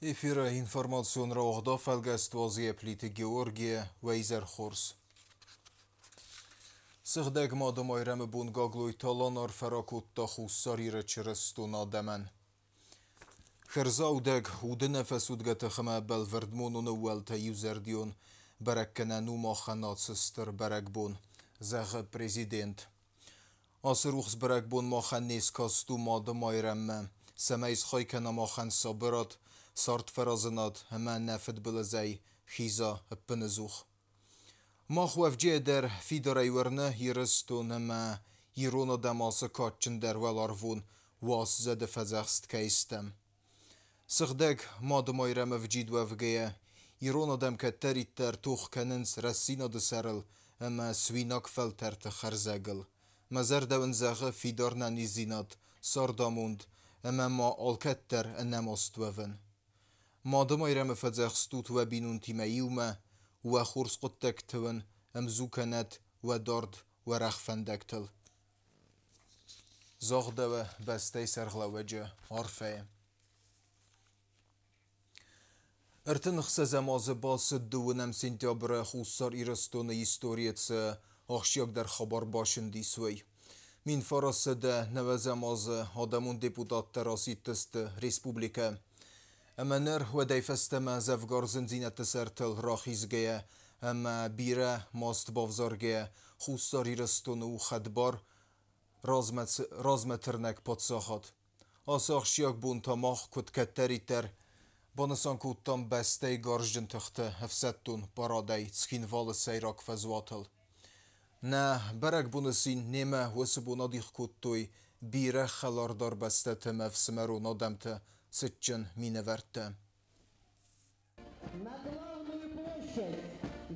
Эфира информацион роғда фәлгәствазия плиты Георгия Вейзерхорс. Сығдаг мадым айрамы бун гаглой таланар фәракутта хуссариры чырыстуна дәмән. Хырзаудаг уды нәфәсудға тұхыма бәлвердмонуны уәлта юзердион бәрәккәнә нумаханатсыстыр бәрәк бун. Зәғі президент. Асыр уқс бәрәк бун маханнес касту мадым айрамы. Сәмәйз хайкана махан сабырат Сарт фаразынат hemen nefed bilezey xiza eppenezuch. Machwef der fidarayverne hiristun hema irona demasa katchen der velarvun was zede fezegst keistem. Sigdeg mademayram evjidwevgeye irona dem ketteritter tuch kenens resina de serel hema swinak felter te kherzegel. Mezerdewen zege fidarna nizinat sardamund hema ma alketter enemostweven. مادم ایرم فزخستوت و بینون تیمیومه و خورس قطکتون امزوکنت و دارد و رخفندکتل. زاغده و بسته سرغلوجه عرفه. ارتنخ سزمازه باس دوونم سنتیابر خوصار ایرستون ایستوریت سه آخشیاک در خبر باشندی سوی. من فراسه ده نوزمازه آدمون دیپوتات تراسی تست ریسپوبلیکه. امنر و دیفستما زفگار زنزینت سرتل راخیزگه اما بیره ماست بافزارگه خوستاری رستون و خدبار رازمترنک پادساخات. آساخشیاک بون تاماخ کد کتری تر بانسان کودتان بسته گارجن تخته هفستون برادی تسخینوال سیراک فزواتل. نه برک بونسین نیمه وسبونا دیخ کودتوی بیره خلاردار بسته تمفسمرو نادمته Сытчен миневерте. На главную площадь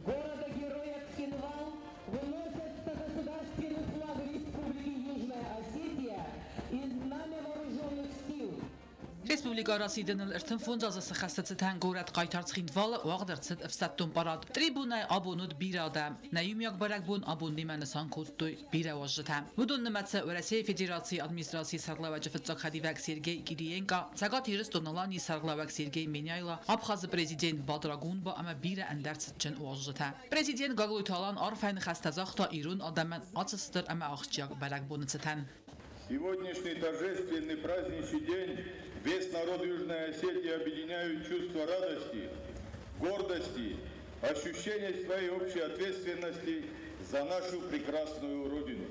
города-героя Цхинвал выносятся государственный флаг Республики Южная Осетия и знамя вооруженных сил. Республика Расиденил ارتنفونزاز سخستت تنگورت قایتارت خیندوال واقدرت افستون براد. تریبونه آبونود بیرادم. نیومیاک برگ بون آبون دیمنسان کودتوی بیراوجتم. ودون نمت ورسی فدراسی ادمنستراسی سرگلاوج فتزاک خدیوک سرگی گیرینگا. سگات یرستونالانی سرگلاوک سرگی مینیایلا. آبخاز پرزیدنت بادراگون با اما بیر اندرت جن واجتم. پرزیدنت گاگلوی تالان عرفین خستزاختا ایرون آدمن آتستر اما آخچیاک برگ بونتن. Сегодняшний торжественный праздничный день весь народ Южной Осетии объединяют чувство радости, гордости, ощущение своей общей ответственности за нашу прекрасную Родину.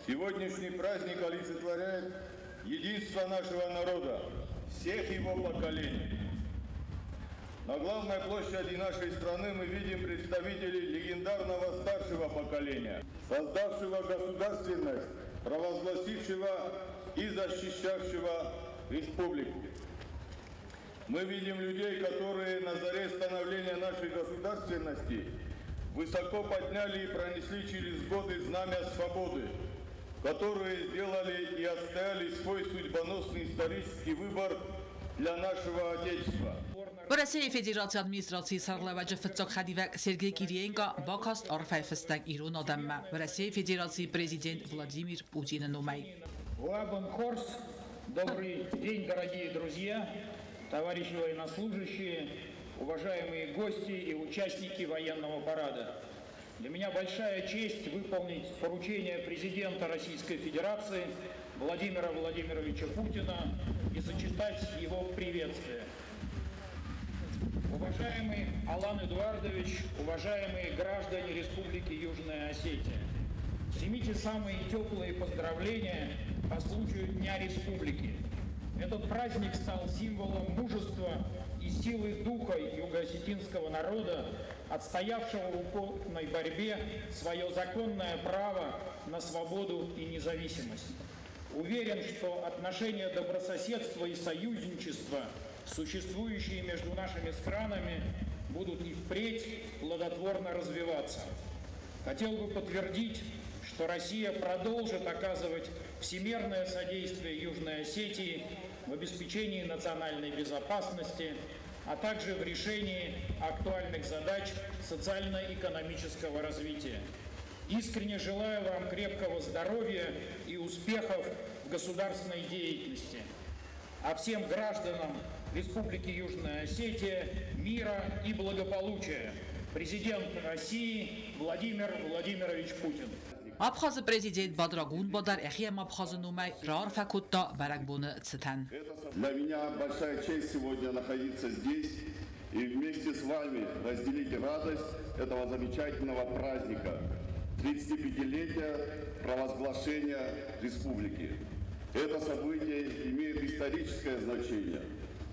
Сегодняшний праздник олицетворяет единство нашего народа, всех его поколений. На главной площади нашей страны мы видим представителей легендарного старшего поколения, создавшего государственность, провозгласившего и защищавшего республику. Мы видим людей, которые на заре становления нашей государственности высоко подняли и пронесли через годы знамя свободы, которые сделали и отстояли свой судьбоносный исторический выбор для нашего Отечества. ورسیه فدراسیون ادمنستراسی سرگلاوج فتزاک خدیوک سرگی گیرینگا باکاست عرفه فستک ایرون آدم ورسیه فدراسی президент Владимир Путин номай. Лабенхорс, добрый день, дорогие друзья, товарищи военнослужащие, уважаемые гости и участники военного парада. Для меня большая честь выполнить поручение президента Российской Федерации Владимира Владимировича Путина и зачитать его приветствие. Уважаемый Алан Эдуардович, уважаемые граждане Республики Южная Осетия, примите самые теплые поздравления по случаю Дня Республики. Этот праздник стал символом мужества и силы духа юго-осетинского народа, отстоявшего в упорной борьбе свое законное право на свободу и независимость. Уверен, что отношения добрососедства и союзничества, существующие между нашими странами, будут и впредь плодотворно развиваться. Хотел бы подтвердить, что Россия продолжит оказывать всемирное содействие Южной Осетии в обеспечении национальной безопасности, а также в решении актуальных задач социально-экономического развития. Искренне желаю вам крепкого здоровья и успехов в государственной деятельности. а всем гражданам Республики Южная Осетия мира и благополучия. Президент России Владимир Владимирович Путин. Абхаз президент Бадрагун Бадар Эхием Абхазанумай Рар Факутта Баракбуна Цитан. Для меня большая честь сегодня находиться здесь и вместе с вами разделить радость этого замечательного праздника 35-летия провозглашения республики. Это событие имеет историческое значение.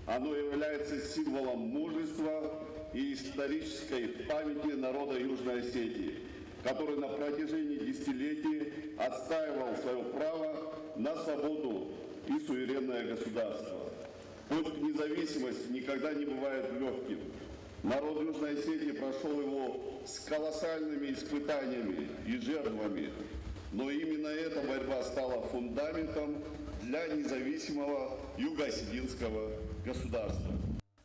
Оно является символом мужества и исторической памяти народа Южной Осетии, который на протяжении десятилетий отстаивал свое право на свободу и суверенное государство. Путь к независимости никогда не бывает легким. Народ Южной Осетии прошел его с колоссальными испытаниями и жертвами, но именно эта борьба стала фундаментом для независимого юго-осетинского государства.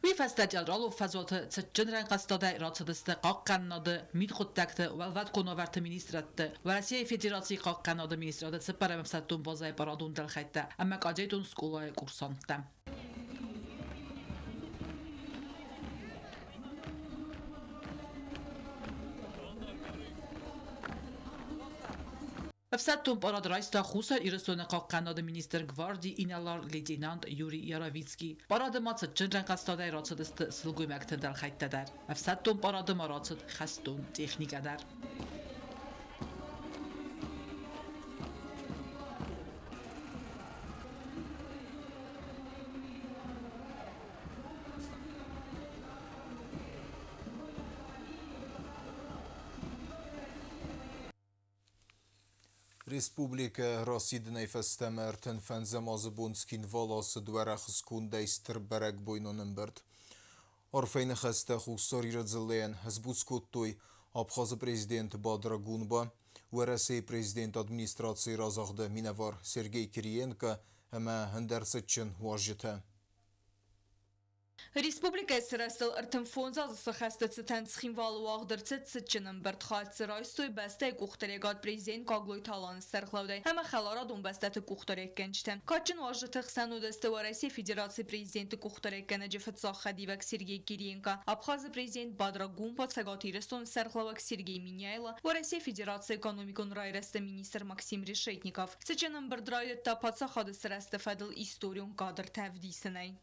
وی فستجل رالو فضات تجنرن قصداده راتدست قاق قناده مید خود تکت و ود کناورت مینیسترات و رسیه فدراسی قاق قناده مینیسترات سپر مفسدتون بازای برادون دل خیده اما قاجیتون سکولای کورسانتم. Всаттун парад райста хусар ирсоне қаққанады министр гварди иналар лейтенант Юрий Яровицкий. Парады мацыт чынран қастадай рацыдысты сылгуй мәктендал хайттадар. Всаттун парады марацыт хастун техникадар. Республика Росидной фестемер тенфен замазыбунскин волосы дуарахс кундайстер барак бойнонымберд. Орфейны хаста хусар ирадзылен сбуцкуттой Абхазы президент Бадрагунба, Россия президент администрации Разахда Минавар Сергей Кириенко, ама хендерсетчен важита. Республика срастал артемфонза засахастацитан схимвал уагдырцет сытчынын бартхат сырайстой бастай кухтарегат президент Каглой талан сархлаудай. Хама халара донбастаты кухтареккенчтен. Качын важытых санудасты ва Россия Федерации президенты кухтареккене джефетсах хадивак Сергей Кириенко. Абхазы президент Бадрагун подсагатирестон сархлавак Сергей Миняйла. Ва Россия Федерации экономикон райраста министр Максим Решетников. Сычынын бардрайдетта подсахады срасты фадыл историон кадр тавдисынай.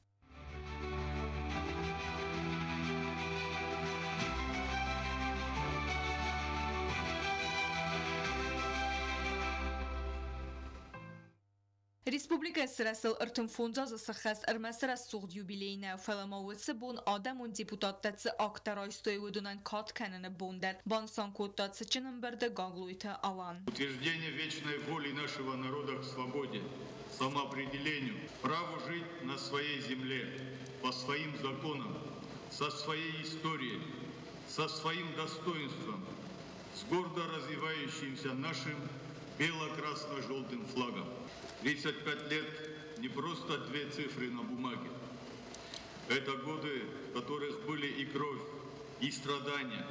Республика срасыл артемфонза засахаст армасрас сугд юбилейна фаламауцы бун адамун депутаттацы актарайстой выдунан кат кананы бундар бансан коттацы чынымберде гаглуйта алан. Утверждение вечной воли нашего народа к свободе, самоопределению, праву жить на своей земле, по своим законам, со своей историей, со своим достоинством, с гордо развивающимся нашим бело-красно-желтым флагом. 35 лет не просто две цифры на бумаге. Это годы, в которых были и кровь, и страдания,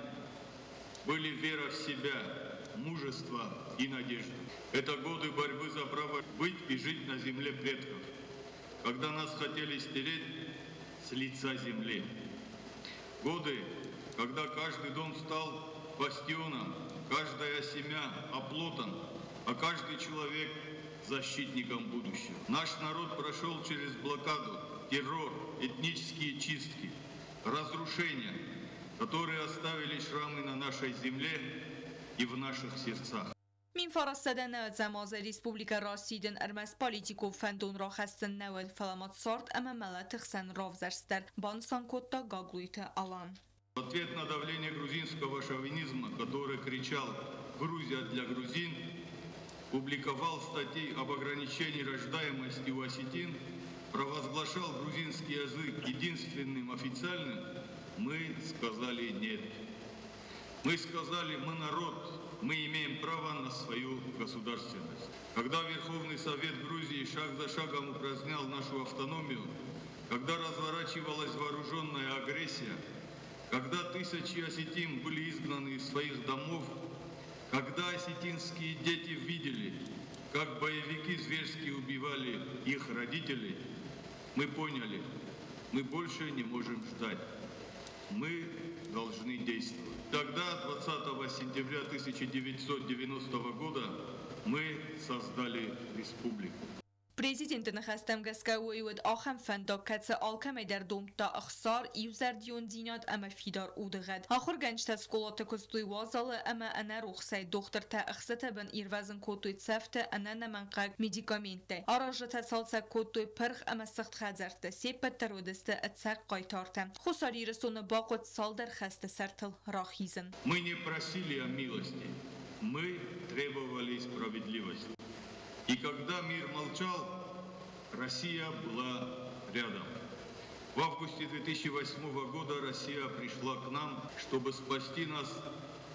были вера в себя, мужество и надежда. Это годы борьбы за право быть и жить на земле предков, когда нас хотели стереть с лица земли. Годы, когда каждый дом стал бастионом, каждая семья оплотом, а каждый человек защитником будущего. Наш народ прошел через блокаду, террор, этнические чистки, разрушения, которые оставили шрамы на нашей земле и в наших сердцах. Min فرستادن زماز ریسپوبلیکا راسیدن ارمس پالیتیکو فندون را خستن نوال فلامات سارت اما ملت خسن равзарстер бансан котта гаглуйта алан. В ответ на давление грузинского шовинизма, который кричал «Грузия для грузин», публиковал статьи об ограничении рождаемости у осетин, провозглашал грузинский язык единственным официальным, мы сказали «нет». Мы сказали «мы народ, мы имеем право на свою государственность». Когда Верховный Совет Грузии шаг за шагом упразднял нашу автономию, когда разворачивалась вооруженная агрессия, когда тысячи осетин были изгнаны из своих домов, когда осетинские дети видели, как боевики зверски убивали их родителей, Мы поняли, мы больше не можем ждать. Мы должны действовать. Тогда, 20 сентября 1990 года, мы создали республику. Президентն խստեմ գսկայույդ ախեմ ֆնդոկացը ալքեմ էդեր դոմտա ախսար իուզերդիոն դինատ ամը ֆիդար ուդղեդ ախոր գանչտա սկոլոտը կստույ վազալը ամը անար ուխսայ դոկտոր թա ախսետը բն իրվազն կոտույ ծավտը անանա մնկակ մեդիկամենտը արաժտա ցալցա կոտույ պրխ ամը սխտ խազարտը սեպը տրոդստը ըցակ կայտարտը խոսար իրստոնը բակոտ սալդեր խստը սարտլ ռախիզն Мы не просили о милости, мы требовали справедливости. И когда мир молчал, Россия была рядом. В августе 2008 года Россия пришла к нам, чтобы спасти нас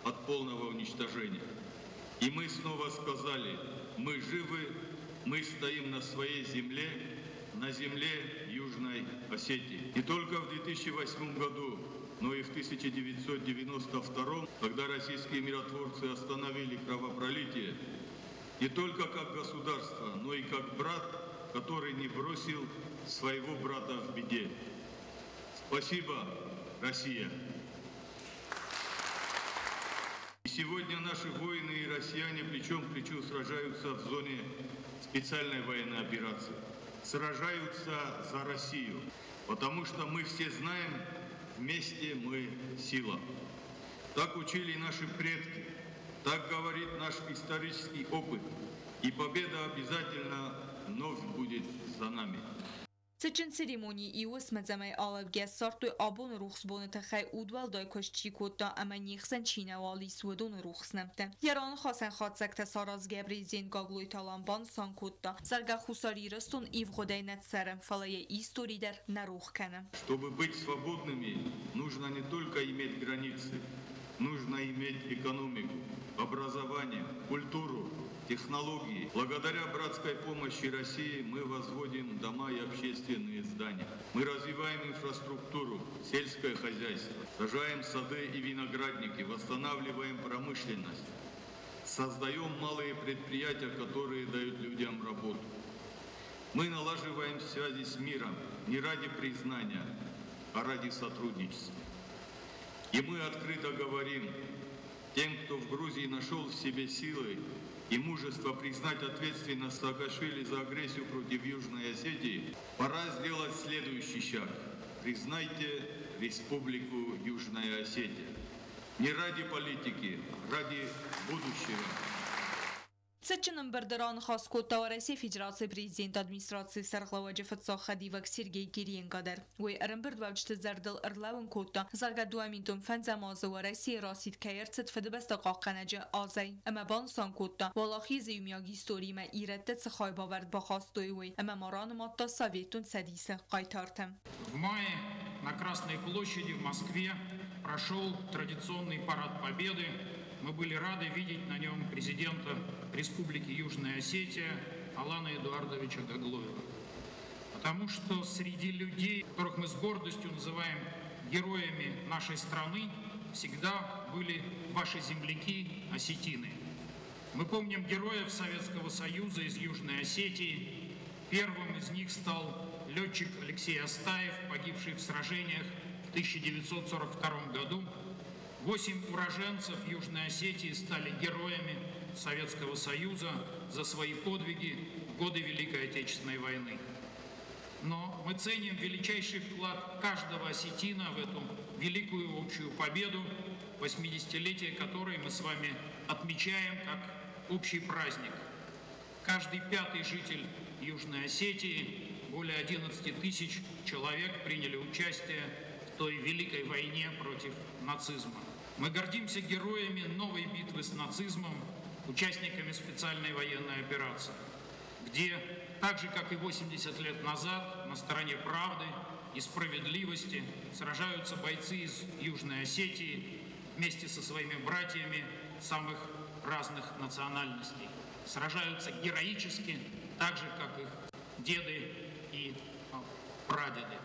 от полного уничтожения. И мы снова сказали, мы живы, мы стоим на своей земле, на земле Южной Осетии. Не только в 2008 году, но и в 1992, когда российские миротворцы остановили кровопролитие, не только как государство, но и как брат, который не бросил своего брата в беде. Спасибо, Россия! И сегодня наши воины и россияне плечом к плечу сражаются в зоне специальной военной операции. Сражаются за Россию, потому что мы все знаем, вместе мы сила. Так учили наши предки. Так говорит наш исторический опыт, и победа обязательно вновь будет за нами. Цечин церемонии иус мазамай алавге сарту абон рухсбон тахай удвал дай кошчи кота ама нихсан чинавали сводон рухснамте. Яран хасен хатсакта саразге президент Гаглой Таланбан санкотта. Зарга хусари растон ивгодай нацарам фалая историдер нарухкана. Чтобы быть свободными, нужно не только иметь границы, нужно иметь экономику, образование, культуру, технологии. Благодаря братской помощи России мы возводим дома и общественные здания. Мы развиваем инфраструктуру, сельское хозяйство, сажаем сады и виноградники, восстанавливаем промышленность, создаем малые предприятия, которые дают людям работу. Мы налаживаем связи с миром не ради признания, а ради сотрудничества. И мы открыто говорим тем, кто в Грузии нашел в себе силы и мужество признать ответственность Саакашвили за агрессию против Южной Осетии, пора сделать следующий шаг. Признайте Республику Южная Осетия. Не ради политики, ради будущего. Цечинам бердеран хас кота Россия Федерации президент администрации Сарглаваджи Фатсаха Дивак Сергей Кириенкадер. Уй Эренберд вавчты зардал Эрлаун кота. Зарга дуаминтун фанзамаза ва Россия расид каерцет федебеста қаққанаджа азай. Ама бансан кота. Валахи зюмяги истории ма иреттет сахай бавард бахастуй уй. Ама маран матта советун садиса қайтартам. В мае на Красной площади в Москве прошел традиционный парад Победы. Мы были рады видеть на нем президента Республики Южная Осетия Алана Эдуардовича Гаглоева. Потому что среди людей, которых мы с гордостью называем героями нашей страны, всегда были ваши земляки осетины. Мы помним героев Советского Союза из Южной Осетии. Первым из них стал летчик Алексей Астаев, погибший в сражениях в 1942 году. 8 уроженцев Южной Осетии стали героями Советского Союза за свои подвиги в годы Великой Отечественной войны. Но мы ценим величайший вклад каждого осетина в эту великую общую победу, 80-летие которой мы с вами отмечаем как общий праздник. Каждый пятый житель Южной Осетии, более 11 тысяч человек, приняли участие в той великой войне против нацизма. Мы гордимся героями новой битвы с нацизмом, участниками специальной военной операции, где, так же как и 80 лет назад, на стороне правды и справедливости сражаются бойцы из Южной Осетии вместе со своими братьями самых разных национальностей. Сражаются героически, так же, как их деды и прадеды.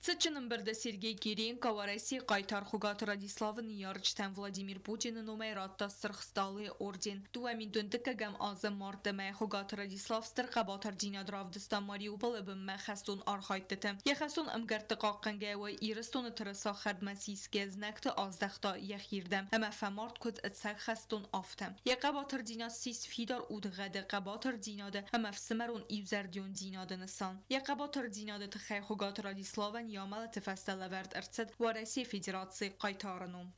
Цычынымберде Сергей Киренко в России Кайтар Хугат Радислава Ниярчтен Владимир Путин номератта Сырхсталы орден. Туамин Дундыкагам Азам Мартаме Хугат Радислав Стыркабатар Динадравдыстан Мариуполь бим Хастун Архайтте. Яхастун Амгартыкакканга ва Ирстун Траса Хадмасиске знакта Аздахта Яхирдам. Ама Фамарт Куд Ацак Хастун Афтам. Якабатар Динасис Фидар Удгade Qabатар Dinade Ама Фсмарун Ивзардион Dinade Насан. Якабатар Dinade Тхай Хугат Радислава يعمل تفصيل ورد ارتد ورئيس فدراسية قطارنوم.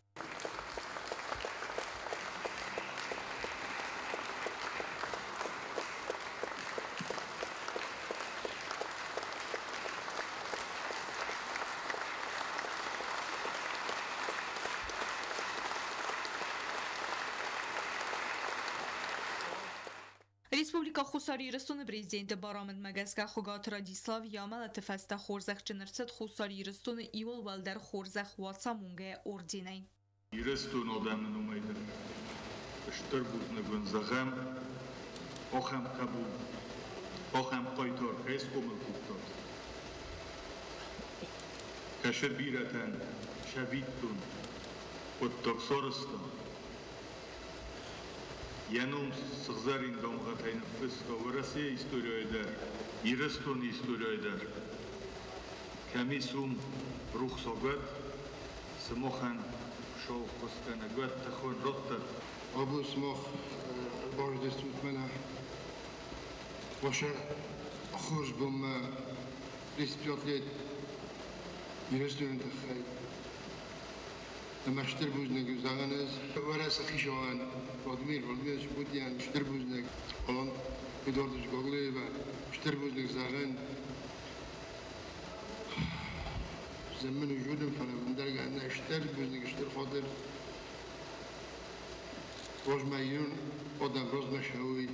Республика Хусариристон президент Барамед Магазга Хугат Радислав Ямал тефаста Хорзах Ченерцет Хусариристон Ивол Валдер Хорзах Ватсамунге орденей. Иристон адамын умайдыр. Штыр бузнагын загам, охам кабу, охам қайтар, хэс комыл куптат. Каша биратан, шавиттун, оттаксарыстан. Янум сығзарин дамға тайны фысқа Россия история айдар, Иристон история айдар. Камисум рух согат, самохан шоу қосқана гат тахон ротта. Абу смох бождествует меня. Ваше хорж бом 35 лет Иристон тахай. لما شتربوزنك وزغنز ولا سخيشوان Vladimir Šputian شتربوزنك قلن بدوردش قغليبا شتربوزنك زغن زمن وجودم فانا من درجة أن شتربوزنك شتر خاطر روز مايون قدام روز مشهوي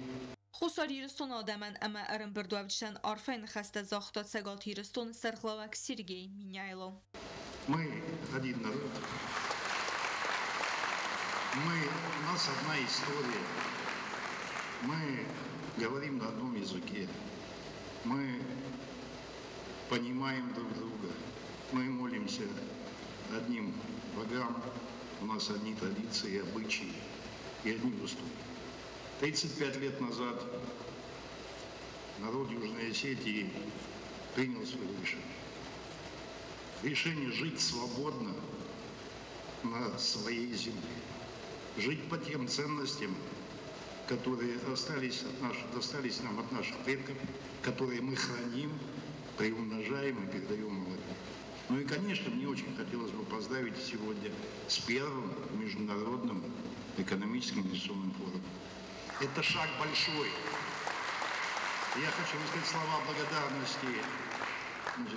Хусариристон адаман ама арам бирдуавчтан арфайн хаста захтат сагалтиристон Сархлавак Сергей Миняйло. Мы один народ. У нас одна история. Мы говорим на одном языке. Мы понимаем друг друга. Мы молимся одним богам. У нас одни традиции, обычаи и одни устои. 35 лет назад народ Южной Осетии принял свое решение. Решение жить свободно на своей земле. Жить по тем ценностям, которые достались нам от наших предков, которые мы храним, приумножаем и передаем молодым. Ну и, конечно, мне очень хотелось бы поздравить сегодня с первым международным экономическим инвестиционным форумом. Это шаг большой. Я хочу высказать слова благодарности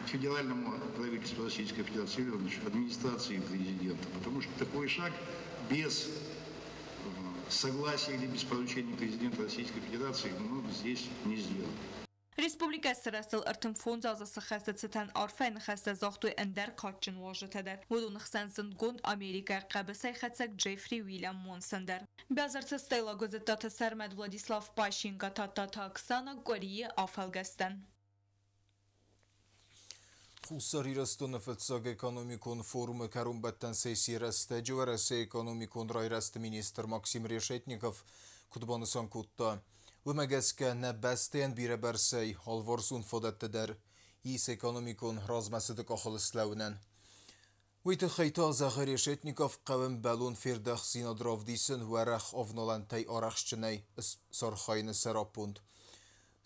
федеральному правительству Российской Федерации, администрации президента, потому что такой шаг без согласия или без поручения президента Российской Федерации здесь не сделан. Республика Сарастал Артемфонза за сахастацетан арфайн хаста захту эндер катчин важетедер. Будун хсанзен гунд Америка қабысай хатсак Джеффри Уильям Монсендер. Бязарца стейла газетата Сармед Владислав Пащенко тата Оксана Горие Афалгастан. Хусариристон фцаг экономикон форума Карумбаттан сессиясты жеварасы экономикон райрасты министр Максим Решетников кутбанысан кутта. Вымагаска нәбәстен бире бәрсәй алварсун фодаттыдар ис экономикон размасыды кахылыслауынан. Уйты хайта Захар Решетников қавым бәлун фердах зинадравдисын варах овналантай арахшчынай сархайны сарапунд.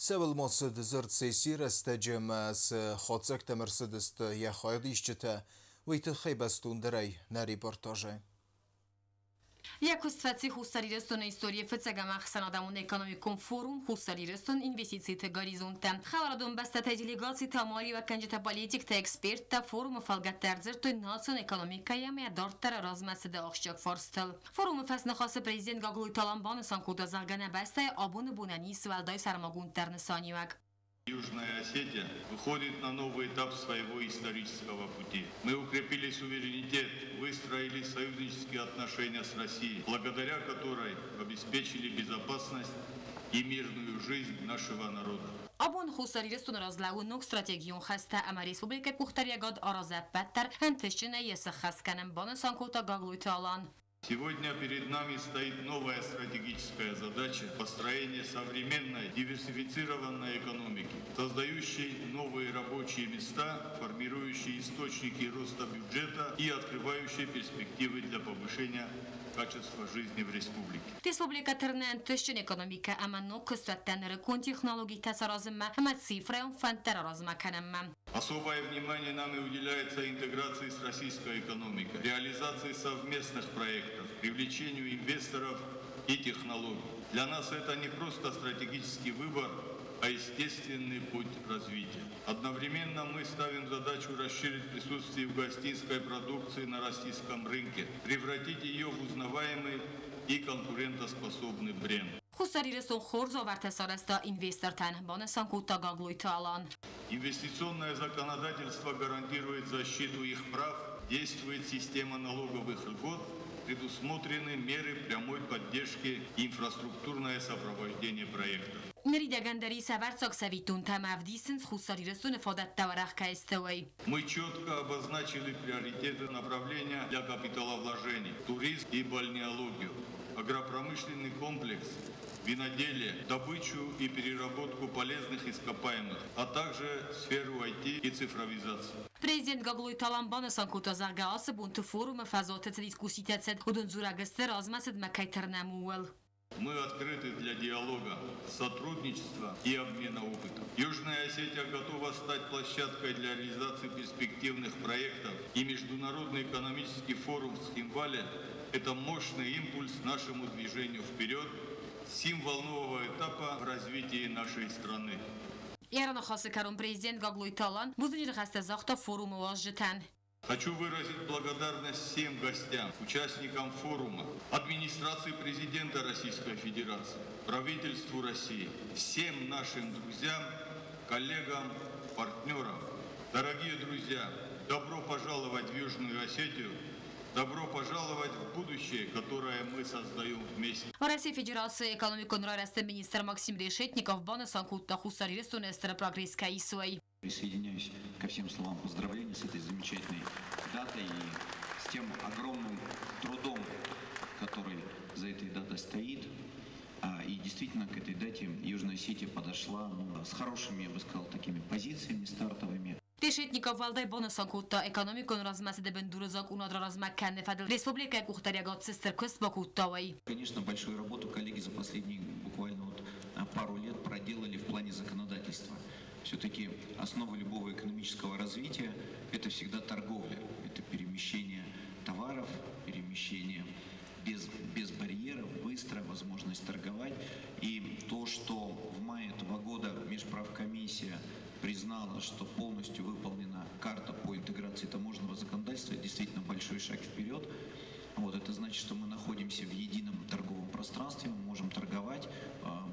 Сәвіл масыды зырт сессиясты жемәс хатсак тәмірсідісті яхайды ішчіті уйты хайбастундырай на репортажы. Якостваци Хусариристон история фцага махсанадамун экономикон форум Хусариристон инвестициите горизонта. Халарадон баста делегации тамали ва канжета политик та эксперт та форум фалгаттарзер той национ экономикая мядартар размасыды ахшак форстыл. Форум фасна хасы президент Гаглуй Таламбан санкуда загана баста абуны бунани свалдай сармагунтарны санивак. Южная Осетия выходит на новый этап своего исторического пути. Мы укрепили суверенитет, выстроили союзнические отношения с Россией, благодаря которой обеспечили безопасность и мирную жизнь нашего народа. Abon Hussariristun razlagunok strategion khasta ama Respublika Kuxtariagod Аразаппаттар хантышчина есі хасканам баны санкута гаглуйты алан. Сегодня перед нами стоит новая стратегическая задача построения современной диверсифицированной экономики, создающей новые рабочие места, формирующие источники роста бюджета и открывающие перспективы для повышения качества жизни в республике. Республика Тернентышчин экономика аманно кыстаттан рыкун технологий тасаразымма, ама цифрайон фантераразма канамма. Особое внимание нам и уделяется интеграции с российской экономикой, реализации совместных проектов, привлечению инвесторов и технологий. Для нас это не просто стратегический выбор, а естественный путь развития. Одновременно мы ставим задачу расширить присутствие в гостинской продукции на российском рынке, превратить ее в узнаваемый и конкурентоспособный бренд. Hussariristun хорзоварта сараста инвестортан баны санкута гаглуйты алан. Инвестиционное законодательство гарантирует защиту их прав, действует система налоговых льгот, предусмотрены меры прямой поддержки и инфраструктурное сопровождение проектов. Неридагандери саварцок савитун тамавдисен с Hussariristun фодат таварах каистовой. Мы четко обозначили приоритеты направления для капиталовложений, туризм и бальнеологию, агропромышленный комплекс, виноделие, добычу и переработку полезных ископаемых, а также сферу IT и цифровизации. Президент Гаглуйты алан баны санкута заргаасы бунты форумы фазотец дискусситацет удун зурагыстыр азмасыд макайтернамуэл. Мы открыты для диалога, сотрудничества и обмена опытом. Южная Осетия готова стать площадкой для реализации перспективных проектов, и Международный экономический форум в Схимвале – это мощный импульс нашему движению вперед, символ нового этапа в развитии нашей страны. Ярана хасыкарун президент Гаглуйты алан бузынир хаста захта форумы важжитан. Хочу выразить благодарность всем гостям, участникам форума, администрации президента Российской Федерации, правительству России, всем нашим друзьям, коллегам, партнерам. Дорогие друзья, добро пожаловать в Южную Осетию, добро пожаловать в будущее, которое мы создаем вместе. В России Федерации экономику нравится министр Максим Решетников, баны санкута Hussariristun эстера прогресс каисуэй. Присоединяюсь ко всем словам поздравления с этой замечательной датой и с тем огромным трудом, который за этой датой стоит. И действительно к этой дате Южная Осетия подошла с хорошими, я бы сказал, такими позициями стартовыми. Решетников валдай баны санкута экономику нравится дебен дурзак унадра размакканне фадл Республика Кухтариагод сестер кыст бакуттавай. Конечно, большую работу коллеги за последние буквально пару лет проделали в плане законодательства. Все-таки основа любого экономического развития – это всегда торговля, это перемещение товаров, перемещение без барьеров, быстро, возможность торговать. И то, что в мае этого года Межправкомиссия признала, что полностью выполнена карта по интеграции таможенного законодательства, это действительно большой шаг вперед. Это значит, что мы находимся в едином торговом пространстве, мы можем торговать.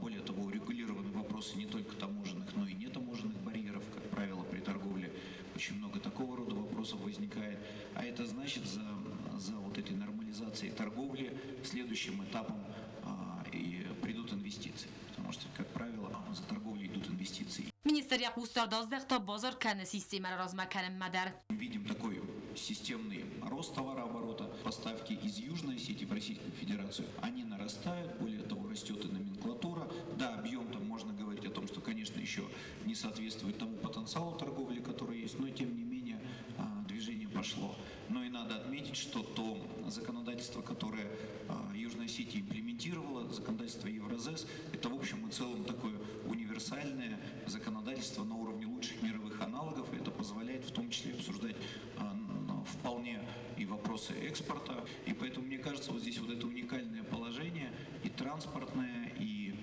Более того, урегулированы вопросы не только таможенных, но и нетаможенных барьеров. Как правило, при торговле очень много такого рода вопросов возникает. А это значит, за этой нормализацией торговли следующим этапом и придут инвестиции. Потому что, как правило, за торговлей идут инвестиции. Министр Якустардоздахта базар каны система размаканем мадар. Видим такой системный рост товарооборота. Поставки из Южной Осетии в Российскую Федерацию, они нарастают. Более того, растет и номенклатура. Да, объем там можно говорить о том, что, конечно, еще не соответствует тому потенциалу торговли, который есть, но тем не менее движение пошло. Но и надо отметить, что то законодательство, которое Южная Осетия имплементировала, законодательство Евразес, это в общем и целом такое универсальное законодательство на уровне лучших мировых аналогов. И это позволяет в том числе обсуждать вполне и вопросы экспорта. И поэтому, мне кажется, вот здесь вот это уникальное положение и транспортное, и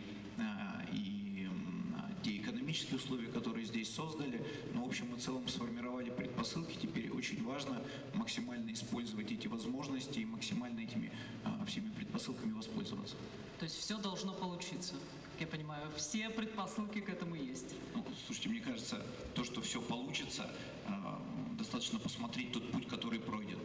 те экономические условия, которые здесь создали, но в общем и целом сформировали предпосылки. Теперь очень важно максимально использовать эти возможности и максимально этими всеми предпосылками воспользоваться. То есть все должно получиться, как я понимаю, все предпосылки к этому есть. Слушайте, мне кажется, то, что все получится, достаточно посмотреть тот путь, который пройден.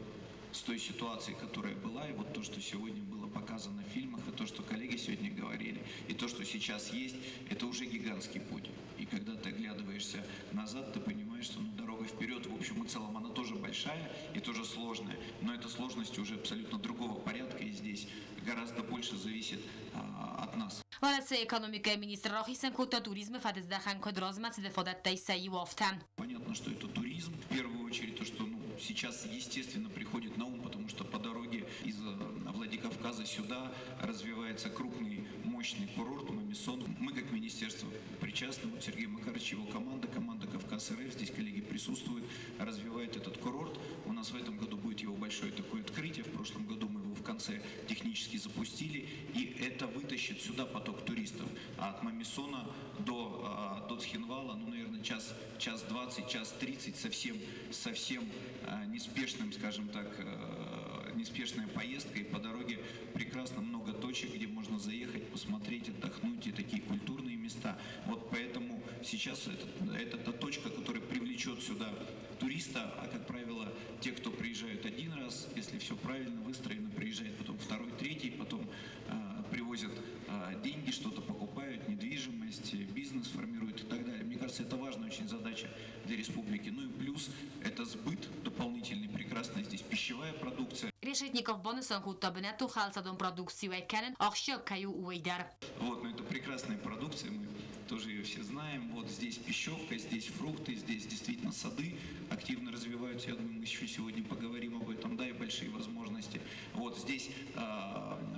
С той ситуацией, которая была, и вот то, что сегодня было показано в фильмах, и то, что коллеги сегодня говорили, и то, что сейчас есть, это уже гигантский путь. И когда ты оглядываешься назад, ты понимаешь, что дорога вперед, в общем и целом, она тоже большая и тоже сложная. Но эта сложность уже абсолютно другого порядка, и здесь гораздо больше зависит от нас. Валetse экономика министра Рахисан Кута туризма фадездахан квадразмат дефадат тайсаи вафтан. Понятно, что это туризм. В первую очередь то, что сейчас естественно приходит на ум, потому что по дороге из Владикавказа сюда развивается крупный, мощный курорт Мамисон. Мы как министерство причастны, Сергей Макарович, его команда Кавказ РФ, здесь коллеги присутствуют, развивает этот курорт. У нас в этом году будет его большое такое открытие. В прошлом году мы его в конце технически запустили, и это вытащит сюда поток туристов. А от Мамисона до Цхинвала, наверное, час 20, час 30 совсем неспешным, скажем так, неспешная поездка, и по дороге прекрасно много точек, где можно заехать, посмотреть, отдохнуть, и такие культурные места. Вот поэтому сейчас это та точка, которая привлечет сюда туриста, а как правило, те, кто приезжают один раз, если все правильно выстроено, приезжают потом второй, третий, потом привозят деньги, что-то покупают, недвижимость, бизнес формируют и так далее. Мне кажется, это важная очень задача для республики. Ну и плюс это сбыт дополнительный, прекрасная здесь пищевая продукция. Решетников бонусан кутабинету халсадом продукцию эканен ахща каю уйдар. Вот, но это прекрасная продукция, мы тоже ее все знаем. Вот здесь пищевка, здесь фрукты, здесь действительно сады активно развиваются. Я думаю, мы еще сегодня поговорим об этом, да, и большие возможности. Вот здесь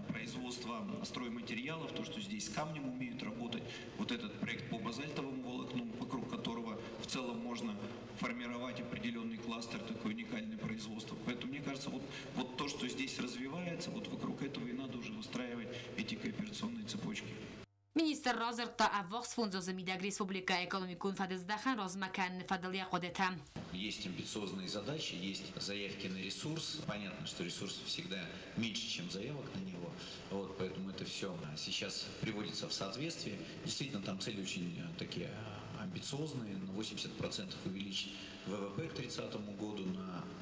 производство стройматериалов, то, что здесь с камнем умеют работать. Вот этот проект по базальтовому волокну, вокруг которого в целом можно формировать определенный кластер, такое уникальное производство. Поэтому, мне кажется, вот то, что здесь развивается, вот вокруг этого и надо уже выстраивать эти кооперационные цепочки. Министр Розерта Аввахс фондзо замидаг республика экономикун фадездахан розмакан фадалия кодетам. Есть амбициозные задачи, есть заявки на ресурс. Понятно, что ресурсов всегда меньше, чем заявок на него. Вот, поэтому это все сейчас приводится в соответствие. Действительно, там цели очень такие амбициозные. На 80% увеличить ВВП к 30 году,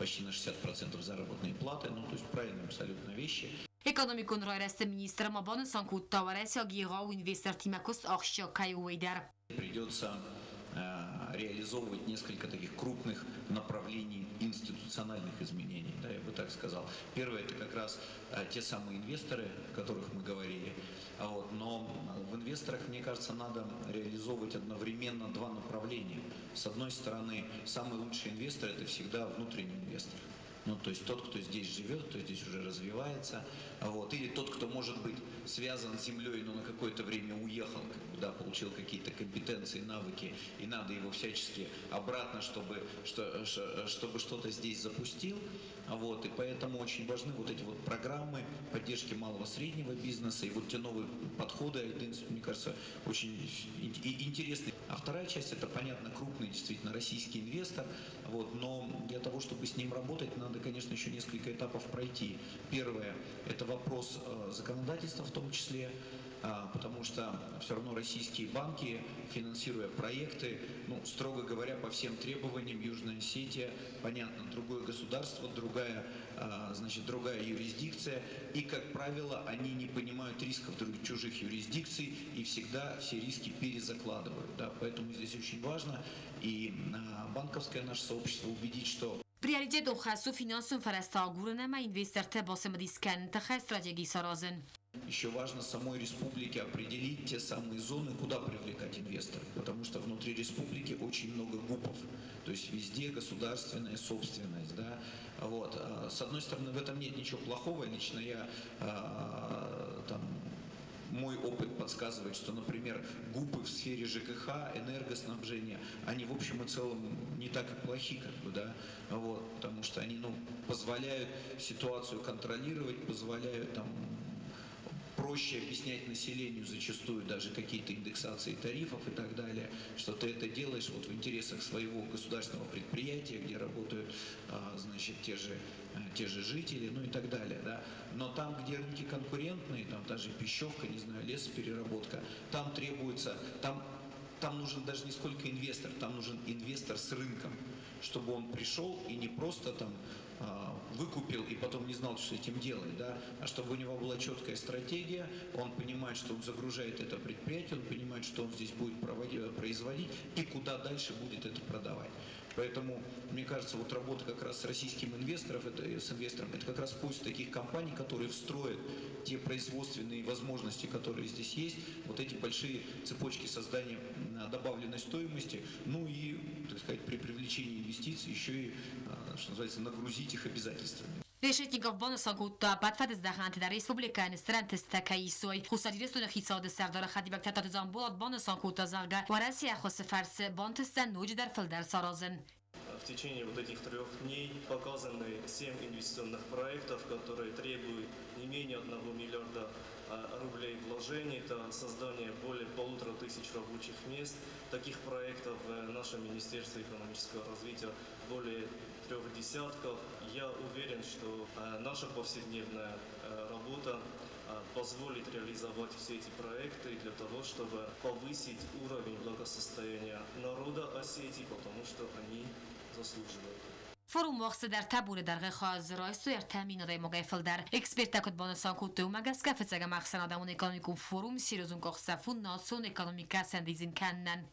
почти на 60% заработные платы. Ну, то есть правильные абсолютно вещи. Экономикун райресте министра Мабаны Санкут Таваресия Гирау инвестор Тимакус Ахща Кайуэйдар. Придется реализовывать несколько таких крупных направлений институциональных изменений, да, я бы так сказал. Первое – это как раз те самые инвесторы, о которых мы говорили. Вот, но в инвесторах, мне кажется, надо реализовывать одновременно два направления. С одной стороны, самый лучший инвестор – это всегда внутренний инвестор. Ну, то есть тот, кто здесь живет, кто здесь уже развивается, вот, или тот, кто, может быть, связан с землей, но на какое-то время уехал, да, получил какие-то компетенции, навыки, и надо его всячески обратно, чтобы что-то здесь запустил. Вот, и поэтому очень важны вот эти вот программы поддержки малого среднего бизнеса и вот те новые подходы, мне кажется, очень интересные. А вторая часть – это, понятно, крупный, действительно, российский инвестор, вот, но для того, чтобы с ним работать, надо, конечно, еще несколько этапов пройти. Первое – это вопрос законодательства в том числе, потому что все равно российские банки, финансируя проекты, ну, строго говоря, по всем требованиям, Южная Осетия, понятно, другое государство, другая юрисдикция, и, как правило, они не понимают рисков чужих юрисдикций и всегда все риски перезакладывают. Да? Поэтому здесь очень важно и банковское наше сообщество убедить, что Приоритетом хасу финансовым фарастагурнама инвесторте басым рискан тахай стратегии саразен. Еще важно самой республике определить те самые зоны, куда привлекать инвесторов, потому что внутри республики очень много ГУПов, то есть везде государственная собственность, да, вот. С одной стороны, в этом нет ничего плохого, лично я мой опыт подсказывает, что, например, ГУПы в сфере ЖКХ, энергоснабжения, они в общем и целом не так и плохи, да, вот, потому что они, позволяют ситуацию контролировать, позволяют проще объяснять населению зачастую даже какие-то индексации тарифов и так далее, что ты это делаешь вот в интересах своего государственного предприятия, где работают, те же жители, и так далее, да. Но там, где рынки конкурентные, там та же пищевка, лесопереработка, там требуется, там нужен даже не сколько инвестор, там нужен инвестор с рынком. чтобы он пришел и не просто там выкупил и потом не знал, что с этим делать, да, а чтобы у него была четкая стратегия, он понимает, что он загружает это предприятие, он понимает, что он здесь будет производить и куда дальше будет это продавать. Поэтому, мне кажется, вот работа как раз с российским инвестором, это как раз поиск таких компаний, которые встроят те производственные возможности, которые здесь есть, вот эти большие цепочки создания добавленной стоимости, ну и, так сказать, при привлечении инвестиций еще и, что называется, нагрузить их обязательствами. Решетников бонусан кutta patfad izdahanti dar respublikani strantestakay soy xusadiristono xitsad serdar khadibak tatazan bolad bонусан kutta zarga warasiya khosfarс bontesan nuj dar filder sarazin. В течение вот этих 3 дней показаны 7 инвестиционных проектов, которые требуют не менее 1 миллиарда рублей вложений. Это создание более 1500 рабочих мест. Таких проектов в нашем Министерстве экономического развития более 3 десятков. Я уверен, что наша повседневная работа позволит реализовать все эти проекты для того, чтобы повысить уровень благосостояния народа Осетии, потому что они заслуживают. Форум вақсы дар табури дар ғихаз райсу ер таминадай могайфил дар эксперта куд бонусан куту магаска фицага махсан адамун экономикум форум сирозун кохсафун насон экономика сандизин каннан.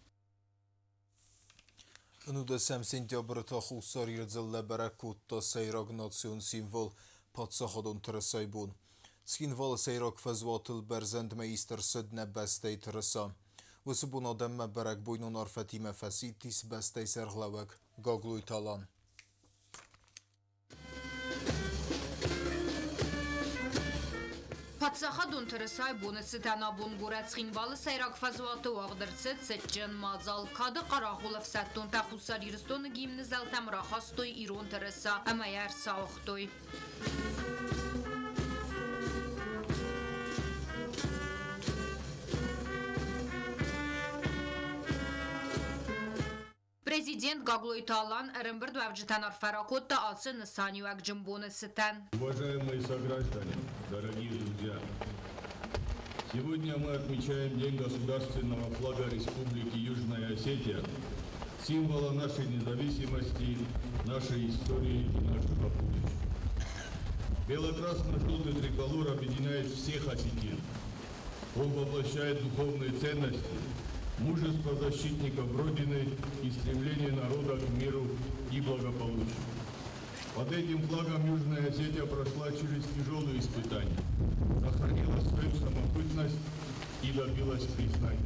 Nuda сентябрта хусарир зелла баракутта сайраг национ символ падсаходон тырысайбун. Схинвал сайраг фазватыл берзенд мейстер сыдна бастей тырыса. Высыбун адамма барак бойнун арфатима фаситис бастей сарглавак гаглуй талан. Падсаходон тырысайбун сытанабун гурацхинвалы сайраг фазваты уагдырцы цетчен мазал кады қарағулов саттон тахусарирстоны гимны залтам рахастой ирон тырыса амаяр сауқтой. Президент Гаглой Талан Рымбырд Вавджитанар Фаракотта Алцы Нысанию Акджимбоны Сытан. Уважаемые сограждане, дорогие друзья, сегодня мы отмечаем День государственного флага Республики Южная Осетия, символа нашей независимости, нашей истории и нашего будущего. Бело-красно-желтый триколор объединяет всех осетин. Он воплощает духовные ценности, мужество защитников Родины и стремление народа к миру и благополучию. Под этим флагом Южная Осетия прошла через тяжелые испытания, сохранила свою самобытность и добилась признания.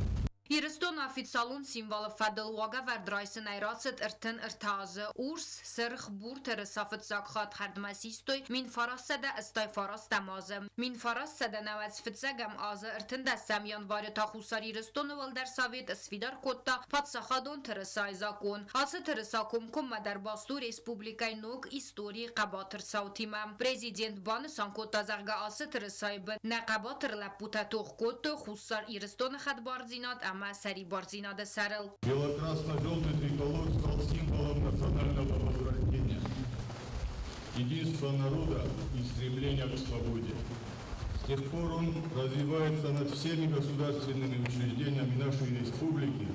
Ирстон официалун символы фадл уага вердрайсын айрацет иртын иртазы урс сырх бур тырысафыт закхат хардмасистой мин фарасада астай фарас тамазы. Мин фарасада навац фитсагам азы иртын дастам январи тахусар ирстон валдар совет асфидар котта падсахадон тырысай закон. Асы тырысакум мадар басту республикай ног истории қабатыр саутима. Президент баны санкотта зарга асы тырысай бы на қабатыр лапута тох котты хусар ирстон хадбарзинат Бело-красно-желтый триколор стал символом национального возрождения, единства народа и стремления к свободе. С тех пор он развивается над всеми государственными учреждениями нашей республики,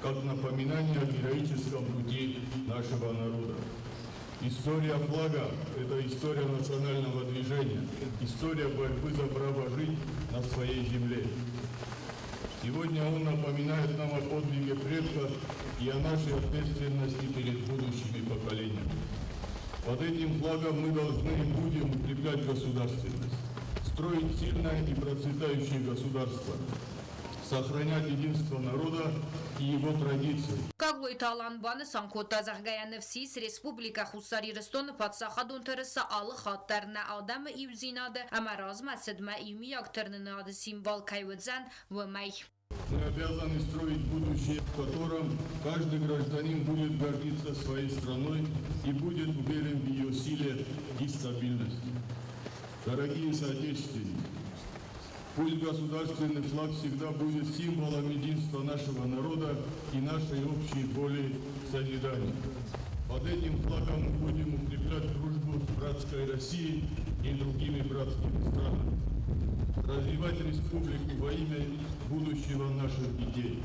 как напоминание о героическом пути нашего народа. История флага – это история национального движения, история борьбы за право жить на своей земле. Сегодня он напоминает нам о подвиге предков и о нашей ответственности перед будущими поколениями. Под этим флагом мы должны и будем укреплять государственность, строить сильное и процветающее государство, сохранять единство народа и его традиции. Гаглой Талан баны санкотта заргаяневсис республика Хусарирстон падсахадон тырыса алы хаттарна адамы июзинады амаразма седма ими актернынады символ кайвыдзан вымай. Мы обязаны строить будущее, в котором каждый гражданин будет гордиться своей страной и будет уверен в ее силе и стабильности. Дорогие соотечественники, пусть государственный флаг всегда будет символом единства нашего народа и нашей общей воли созидания. Под этим флагом мы будем укреплять дружбу с братской Россией и другими братскими странами, развивать республику во имя будущего наших детей.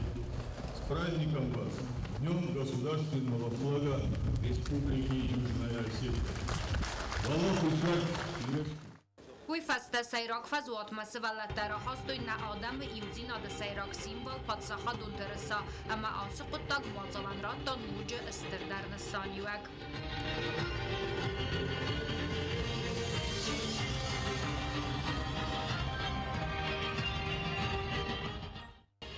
С праздником вас! Днем государственного флага Республики Южная Осетия. Уйфасте сайрак фазуат масвалат дарахастуй на адам иудина да сайрак символ падсаха дунтерса ама асуqtag мазалан рата нуджа истердарна санюак.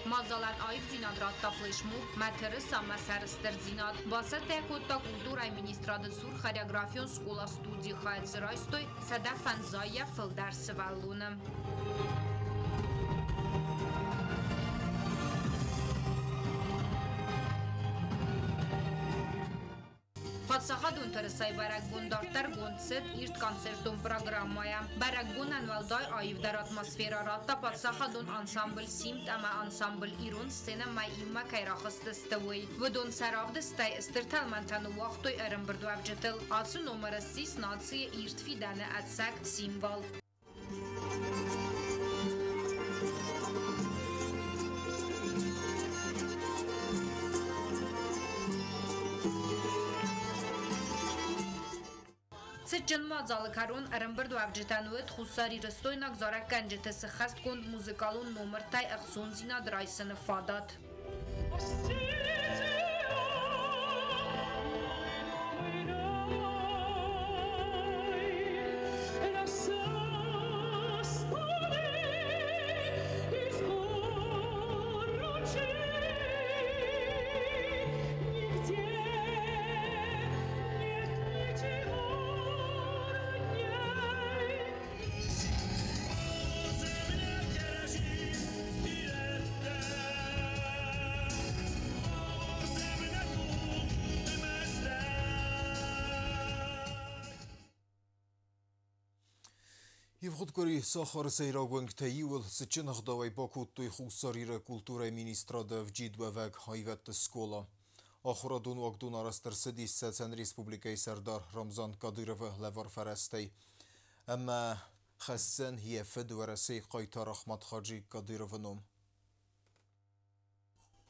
Mazalat ayıp zinadrat taflışmu, materisa masaristır zinad. Basar tekutta kultura ministradı sur xoreografiyon skola studi xaytsiraystoy, sadafan zaya fil dersi vallunum. Պատսախադուն թրսայ բարագբուն դարտար գոնցետ իրտ կոնցերտում պրոգրամմայա։ Բարագբուն անվալդայ այվդար ատմոսֆերա ռատտա պատսախադուն անսամբլ սիմտ ամա անսամբլ իրուն սցենա մայ իմա կայրախստստվույ։ Վդուն սարավդստայ ստրթալ մանտանու վաղտոյ ըրմբրդու ավջտել ացու նոմրը սիս նացիը իրտ ֆիդանը ատսակ սիմվալ։ Цыджинма залыкарун арымбырду авджитанует хусари рыстойнак зарак ганджетесі хаст конд музыкалун номер тай ақсон зина драйсыны фадат. Евгодгори сахар сейрагонг таиул сычынах давай бакуттуй хусарира культура министрада вджидваваг хайватты скола. Ахурадун вагдун арастыр сидис сәтсән республикай сардар Рамзан Кадыровы лавар фарастай. Әмма хәссән хиефед варасей қайтар Ахмад Хаджи Кадыровыном.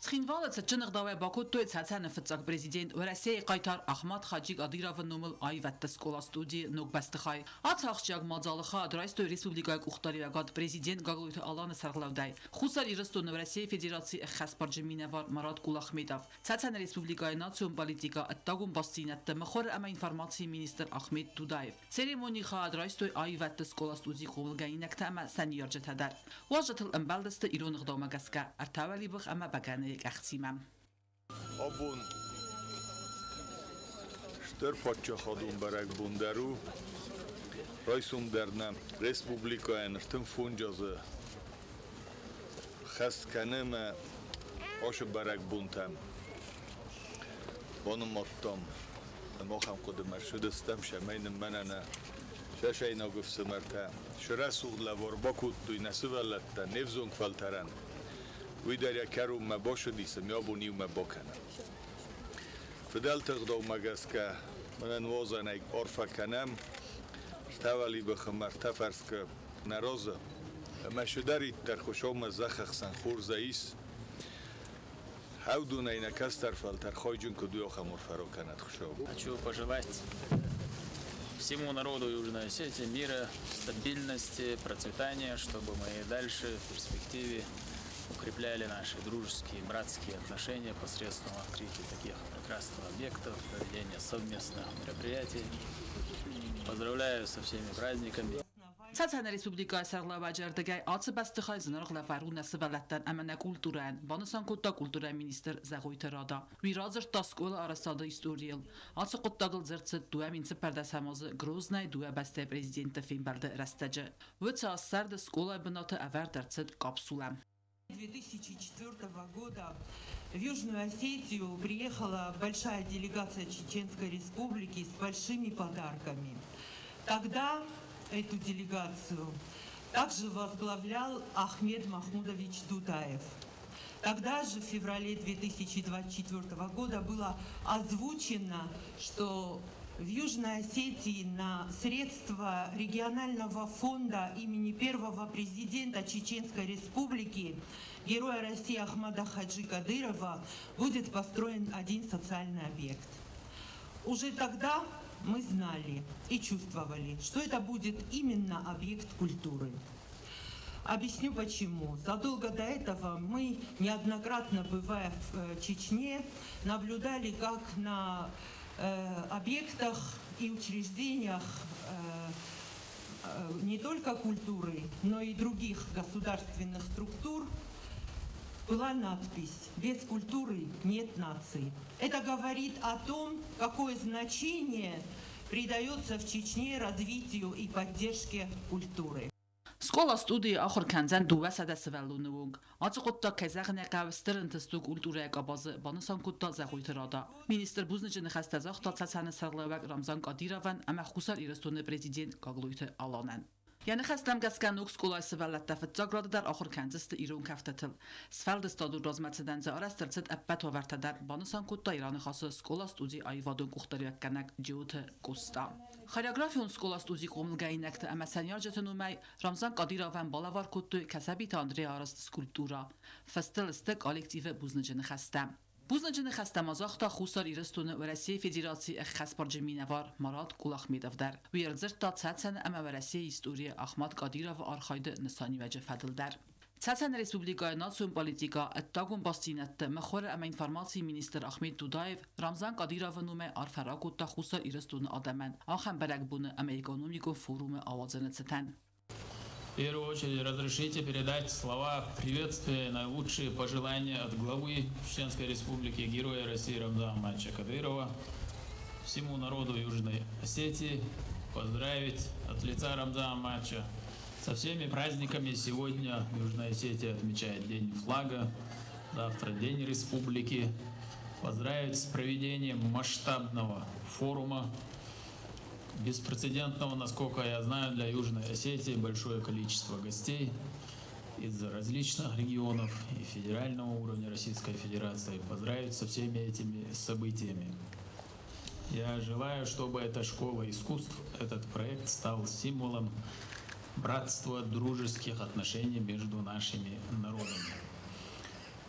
Схинвалет сычынах давай бакуттуй сәтсән фитсак президент варасей қайтар Ахмад Хаджи Кадыровыном айватты скола студии ногбастыхай. Ацахчак мадзалыха драйстой республикай кухтаривагад президент Гаглуйты Аланы сарглавдай. Хусари рыстон в России Федерации Хаспарджиминевар Марат Кулахмедов. Сәтсән республикай национ политика аттагун бастинатты махор ама информации министр Ахмед Тудаев. Церемониха драйстой айватты скола студии ховылгайнакта ама саньярджетадар. Важатыл имбалдысты иронық даумагаска артавали бих ама баганы Ахтимам. Абун штер падшахадун барак бундару райсум дернам республика энертим фунджазы хастканема ош барак бунтам бонум моттам мохам кодмар шудастам шамайным манана шашайна гуфсмарта шрасуг лавор бакут дуйнасвалатта невзун квалтаран ويداريا كارو ما باشو ديسم يابو نيو ما باكنا فدال تغدو مغاسكا من وازن ايك عرفا کنم تاولي بخمر تفرسك نرازه ما شداري ترخوشو مزخخ سنخور زايس هاودون اينا كستر فالتر خايجون كدو خمور فرو كانت خشو. Хочу пожелать всему народу Южной Осетии мира, стабильности, процветания, чтобы мы и дальше в перспективе укрепляли наши дружеские, братские отношения посредством открытия таких прекрасных объектов, проведения совместных мероприятий. Поздравляю со всеми праздниками. Сәтсән республика сарглава жардагай аты бастыхай зынырық лафару насыбалаттан әмәнә культуран, банысан кутта культура министр Зағойты рада. Виразыр тасколы арастады историел. Аты куттагыл зырцыт дуа минцып пәрдәсамазы Грознай дуа басты президенті феймбарды растаджы. Вөтсі ассарды скола бынаты әвәр дәрцыт капсулам. 2004 года в Южную Осетию приехала большая делегация Чеченской Республики с большими подарками. Тогда эту делегацию также возглавлял Ахмед Махмудович Дудаев. Тогда же, в феврале 2024 года, было озвучено, что в Южной Осетии на средства регионального фонда имени первого президента Чеченской Республики, героя России Ахмада Хаджи Кадырова, будет построен один социальный объект. Уже тогда мы знали и чувствовали, что это будет именно объект культуры. Объясню почему. Задолго до этого мы, неоднократно бывая в Чечне, наблюдали, как на объектах и учреждениях не только культуры, но и других государственных структур была надпись «Без культуры нет нации». Это говорит о том, какое значение придается в Чечне развитию и поддержке культуры. Skola stúdia axor kanzan duvasada svelunung. Ацуqutta кезагне qavstirintstu kulturega bazı banısan kutta zaguitrada. Minister buznıcını xastazaqta tsasani sarlavak Ramzan Qadirovan ama xusar irestone prezident qagluyti alanan. Yani xastam gaskanuk skola svellatda fitzagrada dar axor kanzist İran kaftatil. Sfeldistadur rozmatsadan za arastirtsit abbat avartadar banısan kutta İranı xası skola studi ayvadun quxtariyakkanak jiuta kosta. Xoreografiyon skola studi qomulgaynakta ama sanyarjatınumay Ramzan Qadirovan balavar kuttu kasabit Andrei arast skulptura. Festiliste kollektive buznıcını xastam. Buznıcını xastamazaqta xusar irestone ve Россия Federatsiya xasparjminəvar Marat Qulaxmedovdar. Uyardzirta tsatsan ama ve Россия история Ahmad Qadirov arxaydı nisani vəcə fədildar. Tsatsan Respublikaya Natsiyon Politika Əttaqun Bastinətdə məxor ama informasiya minister Ahmed Dudayev Ramzan Qadirovun umə arfarakutda xusar irestone adamən axan bərək bunu ama ekonomiko forumu avazını çətən. В первую очередь разрешите передать слова приветствия и наилучшие пожелания от главы Чеченской Республики, героя России Рамзана Кадырова, всему народу Южной Осетии, поздравить от лица Рамзана со всеми праздниками. Сегодня Южная Осетия отмечает День флага, завтра День Республики. Поздравить с проведением масштабного форума, беспрецедентного, насколько я знаю, для Южной Осетии, большое количество гостей из различных регионов и федерального уровня Российской Федерации. Поздравить со всеми этими событиями. Я желаю, чтобы эта школа искусств, этот проект стал символом братства, дружеских отношений между нашими народами.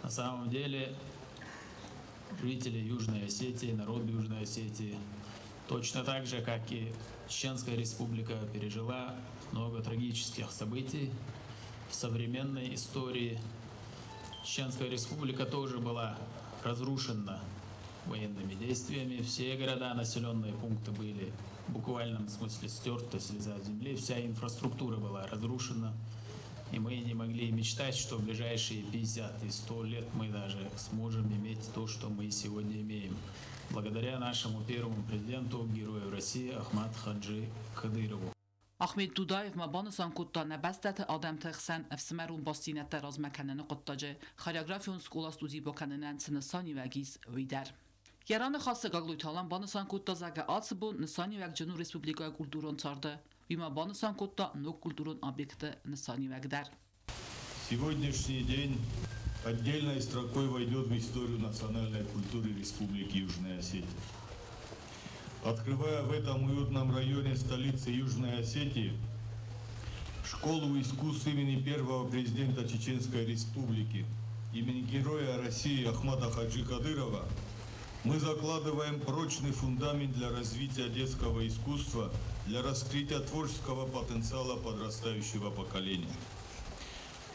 На самом деле, жители Южной Осетии, народ Южной Осетии, точно так же, как и Чеченская Республика, пережила много трагических событий в современной истории. Чеченская Республика тоже была разрушена военными действиями. Все города, населенные пункты были в буквальном смысле стерты с лица земли. Вся инфраструктура была разрушена. И мы не могли мечтать, что в ближайшие 50 и 100 лет мы даже сможем иметь то, что мы сегодня имеем. Благодаря нашему первому президенту, герою России Ахмад Хаджи Кадырову. Ahmed Dudayev mabanısan kutta nəbəstəti adam təxsən əfsmərun bastinətdə razməkənəni quttacı, xoreografiyon skola studi bokanından sınısani vəgiz öydər. Yaranı xası qaqluytalan banısan kutta zaga atsı bu nısani vəg Cənu Respublikaya kulturun çardı, vima banısan kutta nok kulturun obyekti nısani vəgdər. Сегодняшний день отдельной строкой войдет в историю национальной культуры Республики Южная Осетия. Открывая в этом уютном районе столицы Южной Осетии школу искусств имени первого президента Чеченской Республики, имени героя России Ахмада Хаджи Кадырова, мы закладываем прочный фундамент для развития детского искусства, для раскрытия творческого потенциала подрастающего поколения.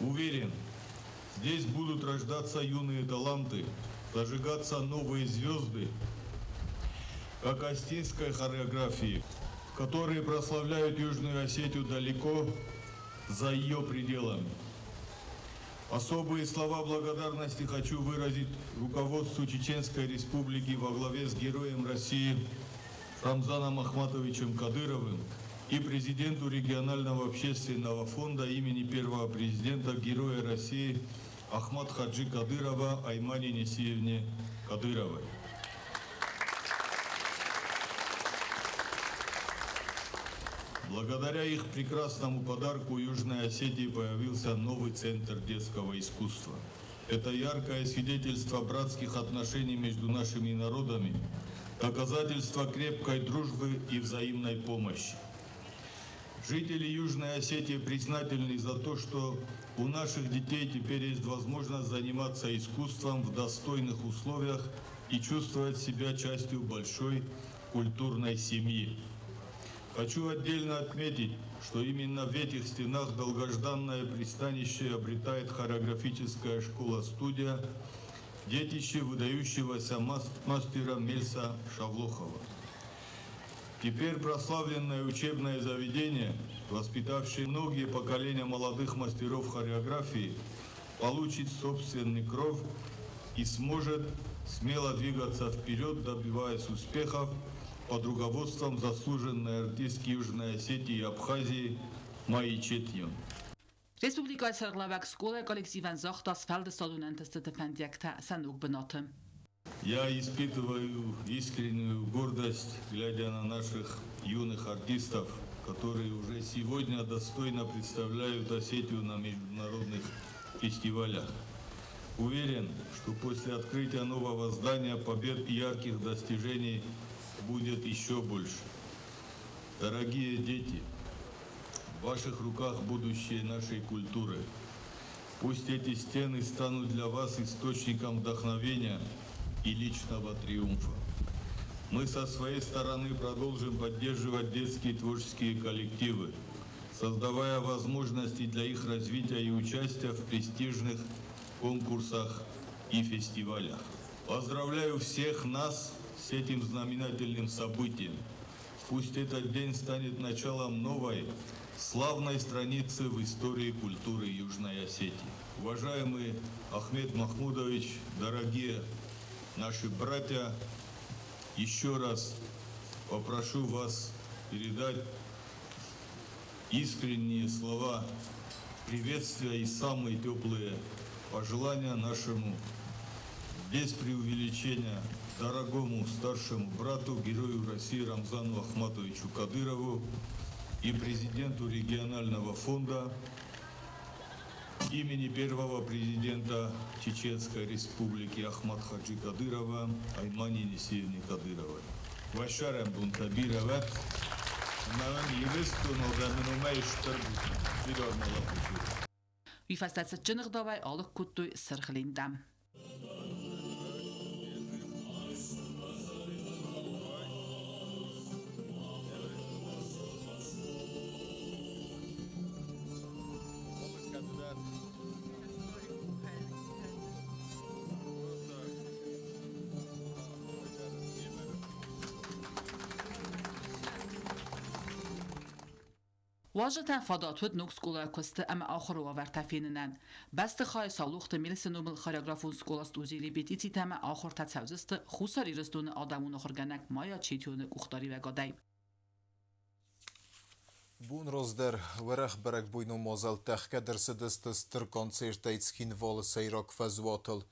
Уверен, здесь будут рождаться юные таланты, зажигаться новые звезды, как остинской хореографии, которые прославляют Южную Осетию далеко за ее пределами. Особые слова благодарности хочу выразить руководству Чеченской Республики во главе с героем России Рамзаном Ахматовичем Кадыровым и президенту регионального общественного фонда имени первого президента, героя России Ахмад Хаджи Кадырова Аймане Несиевне Кадыровой. Благодаря их прекрасному подарку у Южной Осетии появился новый центр детского искусства. Это яркое свидетельство братских отношений между нашими народами, доказательство крепкой дружбы и взаимной помощи. Жители Южной Осетии признательны за то, что у наших детей теперь есть возможность заниматься искусством в достойных условиях и чувствовать себя частью большой культурной семьи. Хочу отдельно отметить, что именно в этих стенах долгожданное пристанище обретает хореографическая школа-студия, детище выдающегося мастера Мельса Шавлохова. Теперь прославленное учебное заведение, воспитавшее многие поколения молодых мастеров хореографии, получит собственный кров и сможет смело двигаться вперед, добиваясь успехов под руководством заслуженной артистки Южной Осетии и Абхазии Майи Четьян. Respublikai Сарглавак школа коллективен зах das Feldestadunentes стипендиакта санук бенотем. Я испытываю искреннюю гордость, глядя на наших юных артистов, которые уже сегодня достойно представляют Осетию на международных фестивалях. Уверен, что после открытия нового здания побед и ярких достижений будет еще больше. Дорогие дети, в ваших руках будущее нашей культуры. Пусть эти стены станут для вас источником вдохновения и личного триумфа. Мы со своей стороны продолжим поддерживать детские творческие коллективы, создавая возможности для их развития и участия в престижных конкурсах и фестивалях. Поздравляю всех нас с этим знаменательным событием. Пусть этот день станет началом новой, славной страницы в истории культуры Южной Осетии. Уважаемый Ахмед Махмудович, дорогие наши братья, еще раз попрошу вас передать искренние слова приветствия и самые теплые пожелания нашему, без преувеличения, дорогому старшему брату, герою России Рамзану Ахматовичу Кадырову и президенту регионального фонда имени первого президента Чеченской Республики Ахмад Хаджи Кадырова Аймани Несиевне Кадыровой. Вашарам Бунтабироват, Наван Юресту Нолдаминумай Штарбу. Wie fast als Jünner dabei alle Kutu Sirglindam. واجتن فضاتود نوک سکولا کست اما آخر و ورتفینن بست خای سالوخت میلس نوبل خاریگرافون سکولاست اوزیلی بیتی تم آخر تتسوزست خوساری رستون آدمون آخرگنک مایا چیتون کوختاری و گادای Bun rozder werach berek bujnu mozal techke der sedestester koncert eitskin vol seirok fazwatel.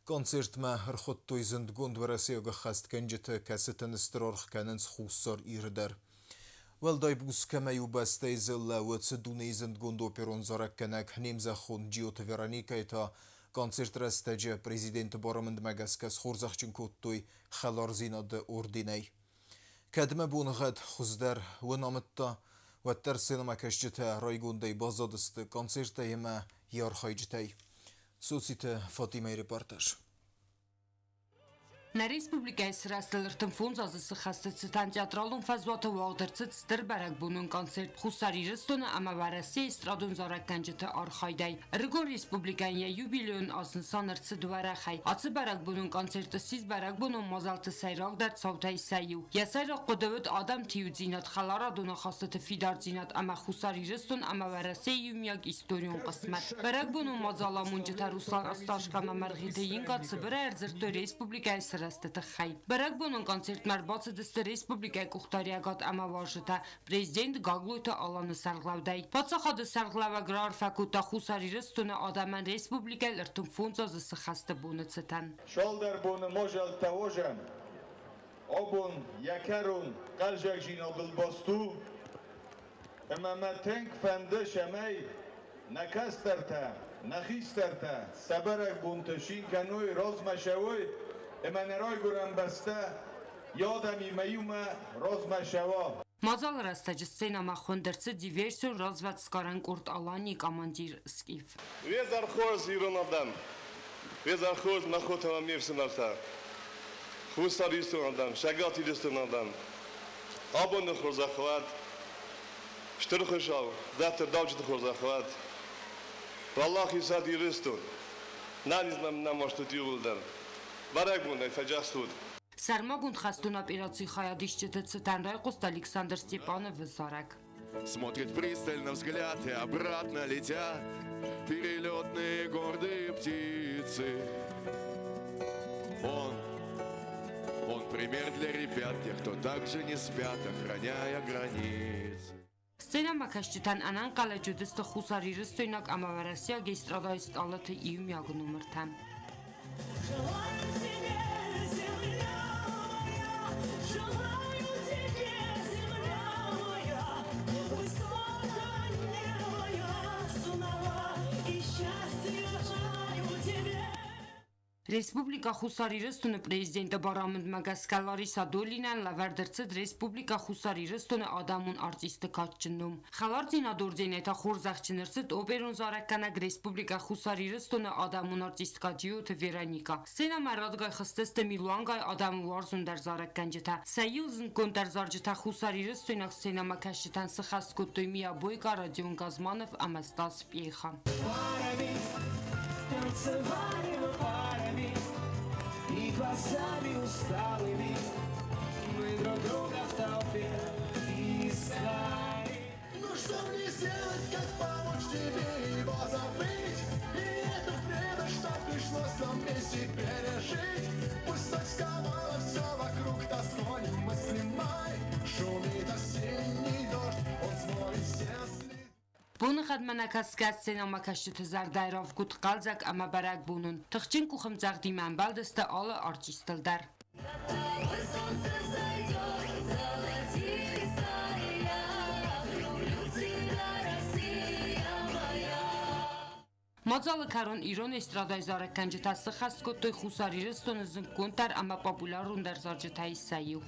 Koncert ma herchot toizend gund weraseo gehast kenjete kaseten strorch kenens خوسار irder. Welday bus kama yubasta izella wetsedune izend gund operon zarakkenek nemza khon jiot Veronika eta koncert restaje prezident Boramend Magaskas khorzakchin kottoy khalar zinad ordinay. Kadma bun gad khuzdar wenametta وترسل ما كشجته رايقون دي بازادست كونسيرتا يما يار خايجتاي سوسيته فاطمه ريبورتاج На Республикայի սրաստելրտն ֆունձազը սխաստեց տան թատրալուն ֆազվատը վաղդրծեց դրբարակ բունուն կոնցերտ խուսարի ռստոնը ամավարասի ստրադուն զորականջը արխայդայ Ռգոր Ռեսպուբլիկայը յուբիլեոն ասնսանրցը դվարախայ ացը բարակ բունուն կոնցերտը սիզ բարակ բունուն մոզալտը սայրակ դար ցավտայ սայու յասայրակ կոդովդ adam tiyuzinat խալարադոնը խաստը ֆիդարցինատ ամա խուսարի ռստոն ամավարասի յումյակ իստորիոն qismat բարակ բունուն մոզալամունջը Ռուսլան աստաշկամա մարգիդեին կացը բրա Էրզրտո Ռեսպուբլիկայի Растетахай. Барак бонон концерт марбацы десте республикай кухтариагат амаважыта президент Гаглуйта Аланы Сарглавдай. Пацахады Сарглава грар факута хусари рестуна адаман республикай лертун фунзазы сахасты буны цитан. Шолдар буны можал тавожам. Обун якарун қалжак жина билбасту. Эмаматенк фанды шамай накастарта, нахистарта, сабарак бунташин каной розмашавой. Эманерой гурам баста Yodam imeyuma rozmashava. Մազալ ռաստաջսցենա մախոնդրցը դիվերսիոն ռազված սկարան կուրտ ալանի կամանդիր սկիվ։ Վեզարխոզ իրոնադամ, վեզարխոզ նախոտավա մևսն ալտա, խուստարիստուն ադամ, շագատիրիստուն ադամ, աբոնը խորզախվատ, շտրխշավ, դատր դավջտ խորզախվատ, վալախ իսատ իրիստուն, նանիզնամ նամաշտուտի ուլդան, բարակ բուն է ֆաջաստուտ, Сармагунд хастуна операции хаядищета Цитанрайкуст Александр Степанов Высарак. Смотрит пристально взгляд и обратно летят перелетные гордые птицы. Он пример для ребят, тех, кто также не спят, охраняя границы. Սցենա մակաշտան անան կալաջուդստը խուսարիրստույնակ ամավարասիա գեյստրադայիստ ալաթը իում յագնում մրթան։ Республика Хусарирստունը Պրեզիդենտը Բարամնդ Մագասկալարի Սադոլինան լավարդրցդ Республика Խուսարիրստունը Ադամուն արտիստը կաչնում։ Խալարձին ադորձեն էտա խորզախչներցդ օպերուն զարականակ Республика Խուսարիրստունը Ադամուն արտիստ կաչիութը Վերոնիկա։ Սենա մարադգայ խստստը Միլուանգայ Ադամու վարզունդար զարականջտա։ Սայյուզն կոնտարզարջտա Խուսարիրստունակ սենա մակաշտան սխասկոտոյ միաբոյկա ռադիոն Գազմանով ամաստաս պիեխա։ И глазами усталыми мы друг друга в толпе искали. Ну что мне сделать, как помочь тебе его забыть? И эту время, что пришлось нам вместе пережить. Пусть так сковало все вокруг тоской немыслимой. Шумит осенний дождь, он смоет все следы. Բունը խadմանակասկած սենամակաշտը զարդայրով գուտ կալձակ ամաբարակ բունուն, թղջին կուխմ ծաղդիման բալդստը ալը արջիստլդար։ Մածալը կարոն իրոն էստրադայ զարականջտա սխասկոտոյ խուսարիրստոնը զնկոնտար ամա պապուլարուն դար զարջտայի սայու։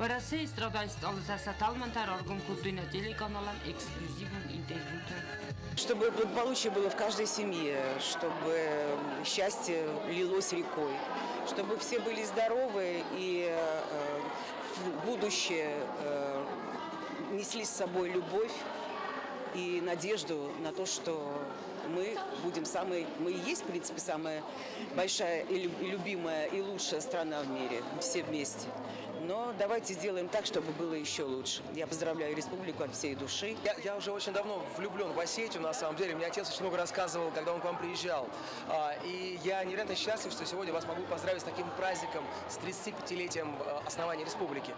Россия страдает аллатасаталмантар органкультуйна телеканалам эксклюзивным интервью. Чтобы благополучие было в каждой семье, чтобы счастье лилось рекой, чтобы все были здоровы и в будущее несли с собой любовь и надежду на то, что мы и есть, в принципе, самая большая и любимая и лучшая страна в мире, все вместе. Но давайте сделаем так, чтобы было еще лучше. Я поздравляю республику от всей души. Я уже очень давно влюблен в Осетию, на самом деле. Мне отец очень много рассказывал, когда он к вам приезжал. И я невероятно счастлив, что сегодня вас могу поздравить с таким праздником, с 35-летием основания республики.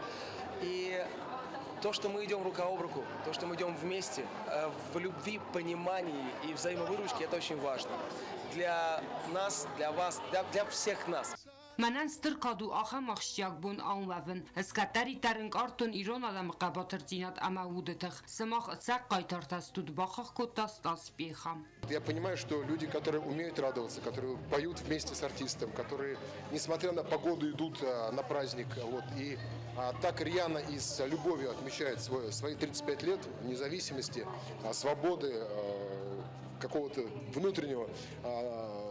И то, что мы идем рука об руку, то, что мы идем вместе, в любви, понимании и взаимовыручке, это очень важно. Для нас, для вас, для всех нас. Манан стыркаду аха махшиякбун аумавын. Эскатари тарынк артон ирон адам кабатыртинат амаудетах. Самах цак кайтартас тут бахах котас тас пехам. Я понимаю, что люди, которые умеют радоваться, которые поют вместе с артистом, которые, несмотря на погоду, идут на праздник, вот, и так рьяно и с любовью отмечают свои 35 лет независимости, свободы, какого-то внутреннего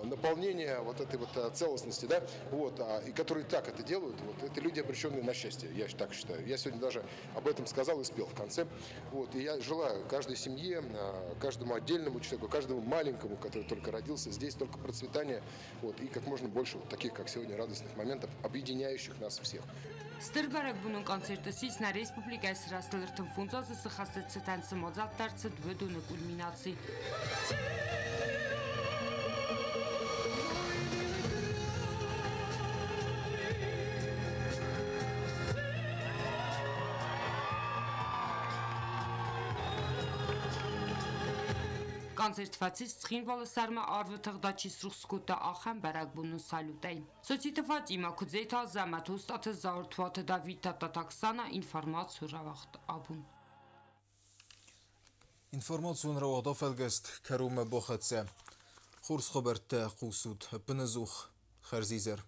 наполнения вот этой вот целостности, да, вот, и которые так это делают, вот, это люди, обреченные на счастье, я так считаю. Я сегодня даже об этом сказал и спел в конце, вот, и я желаю каждой семье, каждому отдельному человеку, каждому маленькому, который только родился здесь, только процветания, вот, и как можно больше вот таких, как сегодня, радостных моментов, объединяющих нас всех. Ստերբարակ բունուն կոնցերտսից նա ռեսպուբլիկայս հրաստլրթն ֆունձազը սխաստեցտան սմոձալ տարծը դվեդունը կուլմինացի։ Խանձերթվածից Սխինվալը սարմա արվը թղդաչի սրուխսկուտը ախան բարակբունու սալուտեի։ Սոցիտվաց իմակուձեյթա զամաթու ստաթը զարթվաթը դավիթա տատաքսանա ինформацию равахտ абուն։ Информацию равахт офелгест каруме бохатсе. Хурс хоберте хусут пнезух харзизер.